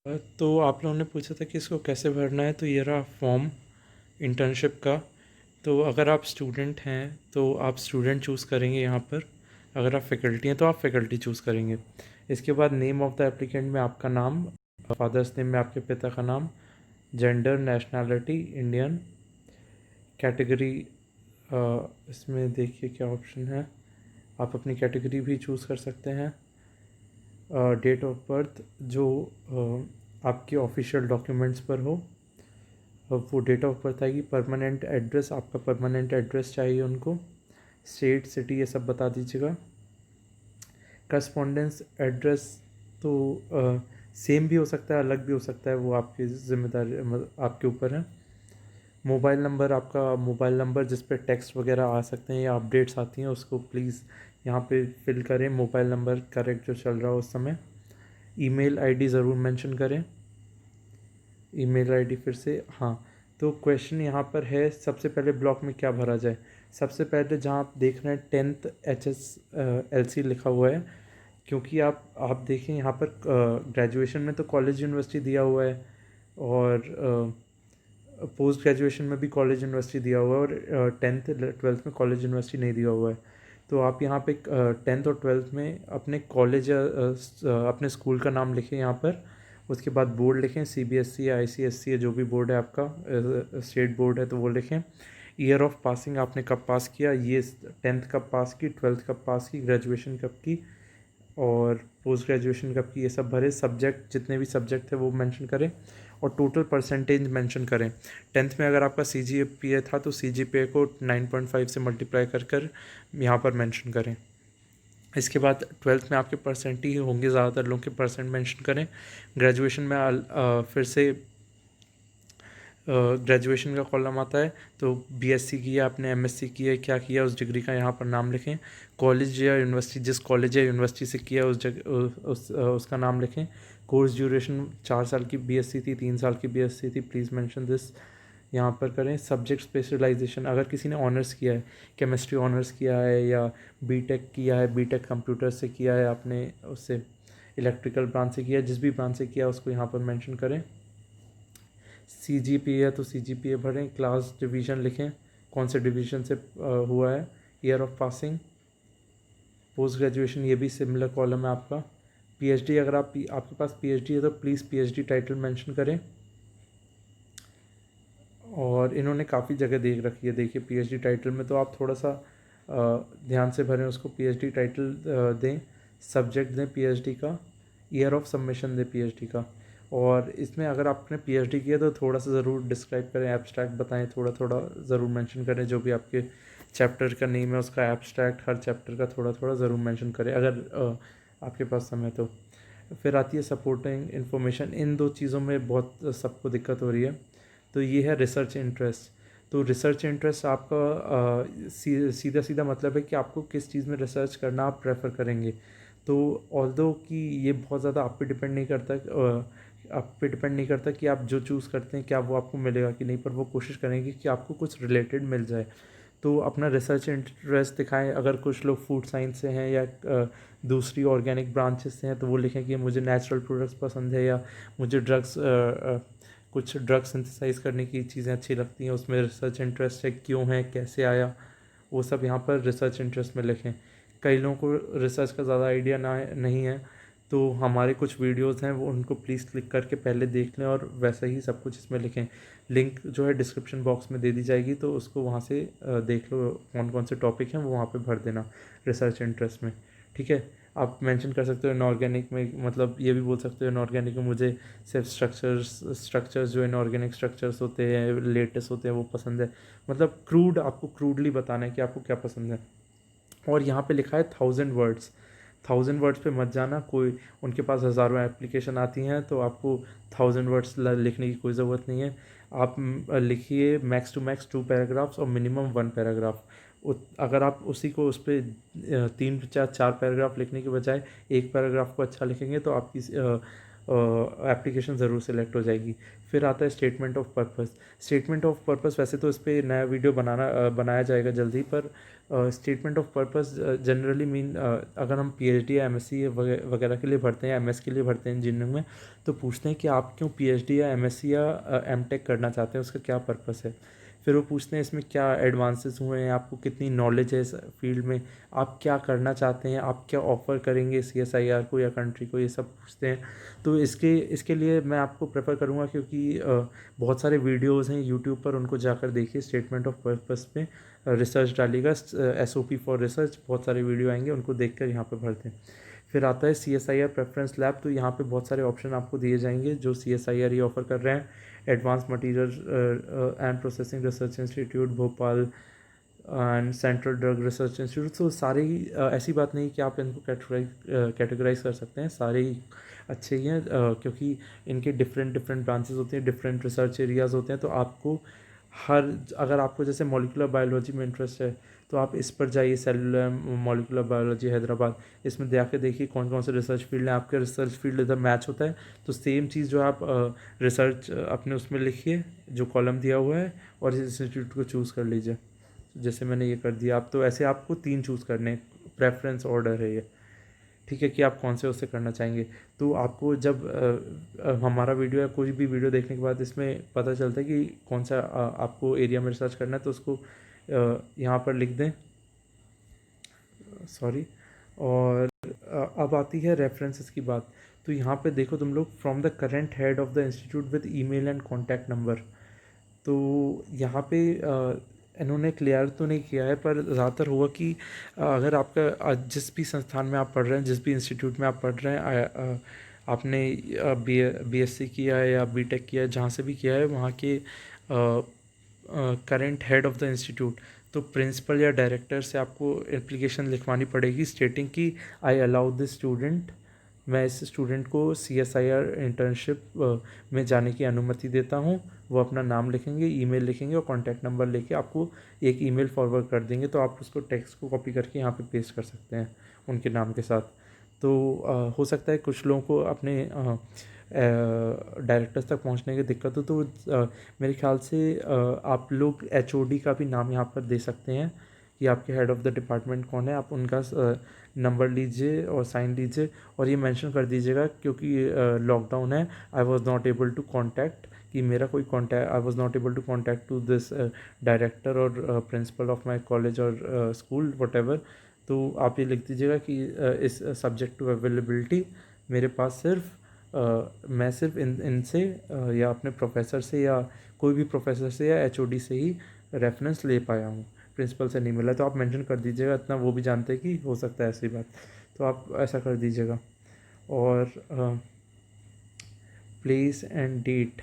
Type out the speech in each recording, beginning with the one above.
तो आप लोगों ने पूछा था कि इसको कैसे भरना है, तो ये रहा फॉर्म इंटर्नशिप का। तो अगर आप स्टूडेंट हैं तो आप स्टूडेंट चूज़ करेंगे यहाँ पर। अगर आप फैकल्टी हैं तो आप फैकल्टी चूज़ करेंगे। इसके बाद नेम ऑफ़ द एप्लीकेंट में आपका नाम, फादर्स नेम में आपके पिता का नाम, जेंडर, नेशनैलिटी इंडियन, कैटेगरी इसमें देखिए क्या ऑप्शन है, आप अपनी कैटेगरी भी चूज़ कर सकते हैं। डेट ऑफ बर्थ जो आपके ऑफिशियल डॉक्यूमेंट्स पर हो वो डेट ऑफ बर्थ आएगी। परमानेंट एड्रेस, आपका परमानेंट एड्रेस चाहिए उनको। स्टेट, सिटी, ये सब बता दीजिएगा। करस्पॉन्डेंस एड्रेस तो सेम भी हो सकता है, अलग भी हो सकता है, वो आपकी जिम्मेदारी, आपके ऊपर है। मोबाइल नंबर, आपका मोबाइल नंबर जिस पे टेक्स्ट वगैरह आ सकते हैं या अपडेट्स आती हैं, उसको प्लीज़ यहाँ पे फिल करें। मोबाइल नंबर करेक्ट जो चल रहा हो उस समय। ईमेल आईडी ज़रूर मेंशन करें। ईमेल आईडी फिर से, हाँ। तो क्वेश्चन यहाँ पर है, सबसे पहले ब्लॉक में क्या भरा जाए। सबसे पहले जहाँ आप देख रहे हैं 10th HSLC लिखा हुआ है, क्योंकि आप देखें यहाँ पर ग्रेजुएशन में तो कॉलेज यूनिवर्सिटी दिया हुआ है, और पोस्ट ग्रेजुएशन में भी कॉलेज यूनिवर्सिटी दिया हुआ है, और 10th 12th में कॉलेज यूनिवर्सिटी नहीं दिया हुआ है। तो आप यहाँ पे 10th और 12th में अपने कॉलेज या अपने स्कूल का नाम लिखें यहाँ पर। उसके बाद बोर्ड लिखें, CBSE या ICSE या जो भी बोर्ड है आपका, स्टेट बोर्ड है तो वो लिखें। ईयर ऑफ पासिंग, आपने कब पास किया, ये 10th कब पास की, 12th कब पास की, ग्रेजुएशन कब की, और पोस्ट ग्रेजुएशन कब की, ये सब भरे। सब्जेक्ट, जितने भी सब्जेक्ट थे वो मेंशन करें, और टोटल परसेंटेज मेंशन करें। 10th में अगर आपका CGPA था तो CGPA को 9.5 से मल्टीप्लाई कर यहाँ पर मेंशन करें। इसके बाद 12th में आपके परसेंट ही होंगे, ज़्यादातर लोगों के परसेंट मेंशन करें। ग्रेजुएशन में फिर से ग्रेजुएशन का कॉलम आता है, तो BSc किया आपने, MSc किया, क्या किया, उस डिग्री का यहाँ पर नाम लिखें। कॉलेज या यूनिवर्सिटी, जिस कॉलेज या यूनिवर्सिटी से किया उस जगह उसका नाम लिखें। कोर्स ड्यूरेशन 4 साल की BSc थी, 3 साल की BSc थी, प्लीज़ मेंशन दिस यहाँ पर करें। सब्जेक्ट स्पेशलाइजेशन, अगर किसी ने ऑनर्स किया है, केमिस्ट्री ऑनर्स किया है या बीटेक किया है, बीटेक कंप्यूटर से किया है आपने, उससे इलेक्ट्रिकल ब्रांच से किया है, जिस भी ब्रांच से किया उसको यहाँ पर मेंशन करें। CGPA है तो CGPA भरें। क्लास डिवीज़न लिखें, कौन से डिवीज़न से हुआ है। Year of passing. Post graduation, ये भी सिमिलर कॉलम है आपका। PhD, अगर आपके पास PhD है तो प्लीज़ PhD टाइटल मेंशन करें। और इन्होंने काफ़ी जगह देख रखी है, देखिए PhD टाइटल में, तो आप थोड़ा सा ध्यान से भरें उसको। PhD टाइटल दें, सब्जेक्ट दें PhD का, ईयर ऑफ सबमिशन दें PhD का। और इसमें अगर आपने PhD किया तो थोड़ा सा ज़रूर डिस्क्राइब करें, एब्स्ट्रैक्ट बताएं, थोड़ा थोड़ा ज़रूर मेंशन करें। जो भी आपके चैप्टर का नेम है उसका एब्स्ट्रैक्ट, हर चैप्टर का थोड़ा थोड़ा ज़रूर मेंशन करें, अगर आपके पास समय तो। फिर आती है सपोर्टिंग इन्फॉर्मेशन। इन दो चीज़ों में बहुत सबको दिक्कत हो रही है। तो ये है रिसर्च इंटरेस्ट। तो रिसर्च इंटरेस्ट आपका सीधा सीधा मतलब है कि आपको किस चीज़ में रिसर्च करना आप प्रेफर करेंगे। तो ऑल्दो कि ये बहुत ज़्यादा आप पे डिपेंड नहीं करता कि आप जो चूज़ करते हैं क्या वो आपको मिलेगा कि नहीं, पर वो कोशिश करेंगे कि आपको कुछ रिलेटेड मिल जाए। तो अपना रिसर्च इंटरेस्ट दिखाएं। अगर कुछ लोग फूड साइंस से हैं या दूसरी ऑर्गेनिक ब्रांचेस से हैं तो वो लिखें कि मुझे नेचुरल प्रोडक्ट्स पसंद है, या मुझे कुछ ड्रग सिंथेसाइज करने की चीज़ें अच्छी लगती हैं, उसमें रिसर्च इंटरेस्ट है, क्यों है, कैसे आया, वो सब यहाँ पर रिसर्च इंटरेस्ट में लिखें। कई लोगों को रिसर्च का ज़्यादा आइडिया नहीं है, तो हमारे कुछ वीडियोस हैं वो उनको प्लीज़ क्लिक करके पहले देख लें, और वैसे ही सब कुछ इसमें लिखें। लिंक जो है डिस्क्रिप्शन बॉक्स में दे दी जाएगी, तो उसको वहाँ से देख लो कौन कौन से टॉपिक हैं, वो वहाँ पे भर देना रिसर्च इंटरेस्ट में। ठीक है। आप मेंशन कर सकते हो इनऑर्गेनिक में, मतलब ये भी बोल सकते हो इनऑर्गेनिक में मुझे सिर्फ स्ट्रक्चर्स जो इनऑर्गेनिक स्ट्रक्चर्स होते हैं, लेटेस्ट होते हैं, वो पसंद है। मतलब आपको क्रूडली बताना है कि आपको क्या पसंद है। और यहाँ पे लिखा है 1000 वर्ड्स। 1000 वर्ड्स पे मत जाना, कोई उनके पास हज़ारों एप्लीकेशन आती हैं, तो आपको 1000 वर्ड्स लिखने की कोई ज़रूरत नहीं है। आप लिखिए मैक्स टू मैक्स 2 पैराग्राफ्स और मिनिमम 1 पैराग्राफ। अगर आप उसी को उस पर 3 4 पैराग्राफ लिखने के बजाय एक पैराग्राफ को अच्छा लिखेंगे तो आपकी एप्लीकेशन ज़रूर सेलेक्ट हो जाएगी। फिर आता है statement of purpose. Statement of purpose वैसे तो इस पर नया वीडियो बनाया जाएगा जल्दी, पर statement of purpose generally mean अगर हम पीएचडी या एमएससी वगैरह के लिए भरते हैं या एमएस के लिए भरते हैं इंजीनियरिंग में, तो पूछते हैं कि आप क्यों पीएचडी या एमएससी या एमटेक करना चाहते हैं, उसका क्या पर्पस है। फिर वो पूछते हैं इसमें क्या एडवांसेस हुए हैं, आपको कितनी नॉलेज है इस फील्ड में, आप क्या करना चाहते हैं, आप क्या ऑफ़र करेंगे सीएसआईआर को या कंट्री को, ये सब पूछते हैं। तो इसके लिए मैं आपको प्रेफर करूँगा, क्योंकि बहुत सारे वीडियोज़ हैं यूट्यूब पर, उनको जाकर देखिए। स्टेटमेंट ऑफ पर्पस पे रिसर्च डालिएगा, एसओपी फॉर रिसर्च, बहुत सारे वीडियो आएंगे, उनको देखकर यहाँ पे भरते हैं। फिर आता है सीएसआईआर प्रेफरेंस लैब। तो यहाँ पे बहुत सारे ऑप्शन आपको दिए जाएंगे जो सीएसआईआर ही ऑफर कर रहे हैं। Advance material and processing research institute Bhopal and central drug research institute. तो सारे ही ऐसी बात नहीं कि आप इनको कैटेगराइज कर सकते हैं, सारे ही अच्छे ही हैं, क्योंकि इनके डिफरेंट डिफरेंट ब्रांचेस होते हैं, डिफरेंट रिसर्च एरियाज़ होते हैं। तो आपको अगर आपको जैसे मॉलिकुलर बायोलॉजी में इंटरेस्ट है तो आप इस पर जाइए, सेलुलर मॉलिकुलर बायोलॉजी हैदराबाद, इसमें जाके देखिए कौन कौन से रिसर्च फील्ड है, आपके रिसर्च फील्ड इधर मैच होता है तो सेम चीज़ जो आप रिसर्च अपने उसमें लिखिए जो कॉलम दिया हुआ है, और इस इंस्टीट्यूट को चूज़ कर लीजिए। जैसे मैंने ये कर दिया। आप तो ऐसे आपको 3 चूज़ करने, प्रेफरेंस ऑर्डर है ये, ठीक है, कि आप कौन से उससे करना चाहेंगे। तो आपको जब हमारा वीडियो या कोई भी वीडियो देखने के बाद इसमें पता चलता है कि कौन सा आपको एरिया में रिसर्च करना है, तो उसको यहाँ पर लिख दें, सॉरी। और अब आती है रेफरेंसेस की बात। तो यहाँ पे देखो तुम लोग, from the current head of the institute with email and contact number. तो यहाँ पे इन्होंने क्लियर तो नहीं किया है, पर ज़्यादातर हुआ कि अगर आपका जिस भी संस्थान में आप पढ़ रहे हैं, जिस भी इंस्टीट्यूट में आप पढ़ रहे हैं, आपने बीएससी किया है या बीटेक किया है, जहाँ से भी किया है, वहाँ के current head of the institute, तो प्रिंसिपल या डायरेक्टर से आपको एप्लीकेशन लिखवानी पड़ेगी स्टेटिंग कि आई अलाउ दिस स्टूडेंट, मैं इस स्टूडेंट को सीएसआईआर इंटर्नशिप में जाने की अनुमति देता हूँ। वो अपना नाम लिखेंगे, ईमेल लिखेंगे और कॉन्टैक्ट नंबर लेके आपको एक ईमेल फॉरवर्ड कर देंगे। तो आप उसको टेक्स्ट को कॉपी करके यहाँ पे पेस्ट कर सकते हैं उनके नाम के साथ। तो हो सकता है कुछ लोगों को अपने डायरेक्टर्स तक पहुँचने की दिक्कत हो, तो मेरे ख्याल से आप लोग एचओडी का भी नाम यहाँ पर दे सकते हैं कि आपके हेड ऑफ़ द डिपार्टमेंट कौन है। आप उनका नंबर लीजिए और साइन लीजिए, और ये मेंशन कर दीजिएगा क्योंकि लॉकडाउन है, I was not able to contact, कि मेरा कोई contact, I was not able to contact to this director और प्रिंसिपल ऑफ माई कॉलेज और स्कूल वट एवर। तो आप ये लिख दीजिएगा कि इस सब्जेक्ट टू अवेलेबिलिटी मेरे पास मैं सिर्फ इनसे या अपने प्रोफेसर से या कोई भी प्रोफेसर से या एचओडी से ही रेफरेंस ले पाया हूँ, प्रिंसिपल से नहीं मिला। तो आप मेंशन कर दीजिएगा, इतना वो भी जानते हैं कि हो सकता है ऐसी बात, तो आप ऐसा कर दीजिएगा। और प्लेस एंड डेट,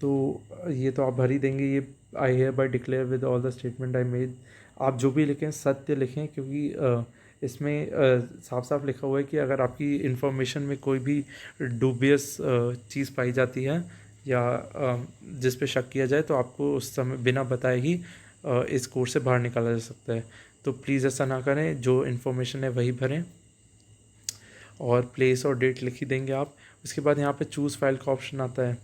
तो ये तो आप भर ही देंगे, ये I hereby declare with all the statement I made. आप जो भी लिखें सत्य लिखें, क्योंकि इसमें साफ साफ लिखा हुआ है कि अगर आपकी इन्फॉर्मेशन में कोई भी डूबियस चीज़ पाई जाती है या जिस पे शक किया जाए, तो आपको उस समय बिना बताए ही इस कोर्स से बाहर निकाला जा सकता है। तो प्लीज़ ऐसा ना करें, जो इन्फॉर्मेशन है वही भरें, और प्लेस और डेट लिख ही देंगे आप। उसके बाद यहाँ पे चूज़ फाइल का ऑप्शन आता है।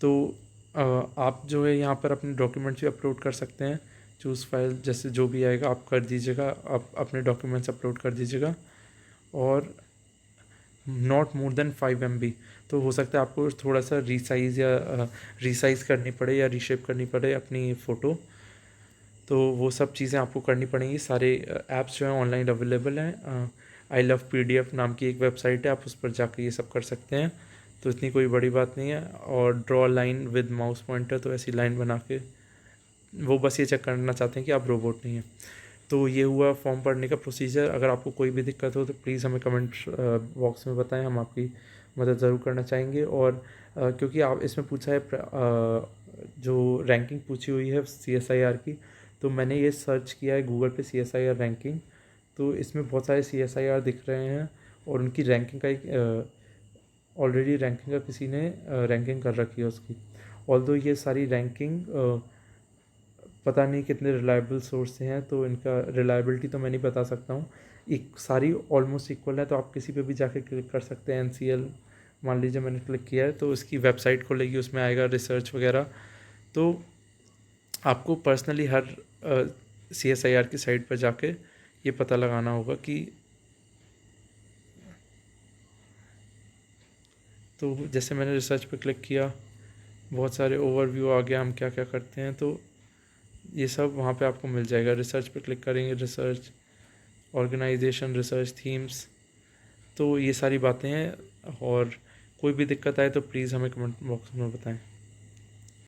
तो आप जो है यहाँ पर अपने डॉक्यूमेंट्स भी अपलोड कर सकते हैं। चूज़ फाइल जैसे जो भी आएगा आप कर दीजिएगा, आप अपने डॉक्यूमेंट्स अपलोड कर दीजिएगा। और नॉट मोर देन 5 MB, तो हो सकता है आपको थोड़ा सा रीसाइज़ करनी पड़े या रीशेप करनी पड़े अपनी फ़ोटो। तो वो सब चीज़ें आपको करनी पड़ेंगी। सारे ऐप्स जो हैं ऑनलाइन अवेलेबल हैं। आई लव PDF नाम की एक वेबसाइट है, आप उस पर जाकर ये सब कर सकते हैं। तो इतनी कोई बड़ी बात नहीं है। और draw line with mouse pointer, तो ऐसी लाइन बना के वो बस ये चेक करना चाहते हैं कि आप रोबोट नहीं हैं। तो ये हुआ फॉर्म भरने का प्रोसीजर। अगर आपको कोई भी दिक्कत हो तो प्लीज़ हमें कमेंट बॉक्स में बताएं, हम आपकी मदद ज़रूर करना चाहेंगे। और क्योंकि आप इसमें पूछा है जो रैंकिंग पूछी हुई है CSIR की, तो मैंने ये सर्च किया है गूगल पे CSIR रैंकिंग, तो इसमें बहुत सारे CSIR दिख रहे हैं और उनकी रैंकिंग का एक ऑलरेडी रैंकिंग का किसी ने रैंकिंग कर रखी है उसकी। ऑल्दो ये सारी रैंकिंग पता नहीं कितने रिलायबल सोर्स से हैं, तो इनका रिलायबिलिटी तो मैं नहीं बता सकता हूँ। एक सारी ऑलमोस्ट इक्वल है, तो आप किसी पे भी जाके क्लिक कर सकते हैं। NCL मान लीजिए मैंने क्लिक किया है तो इसकी वेबसाइट खुलेगी, उसमें आएगा रिसर्च वगैरह। तो आपको पर्सनली हर CSIR की साइट पर जाके ये पता लगाना होगा कि, तो जैसे मैंने रिसर्च पे क्लिक किया, बहुत सारे ओवरव्यू आ गया हम क्या क्या करते हैं, तो ये सब वहाँ पे आपको मिल जाएगा। रिसर्च पे क्लिक करेंगे, रिसर्च ऑर्गेनाइजेशन, रिसर्च थीम्स, तो ये सारी बातें हैं। और कोई भी दिक्कत आए तो प्लीज़ हमें कमेंट बॉक्स में बताएं।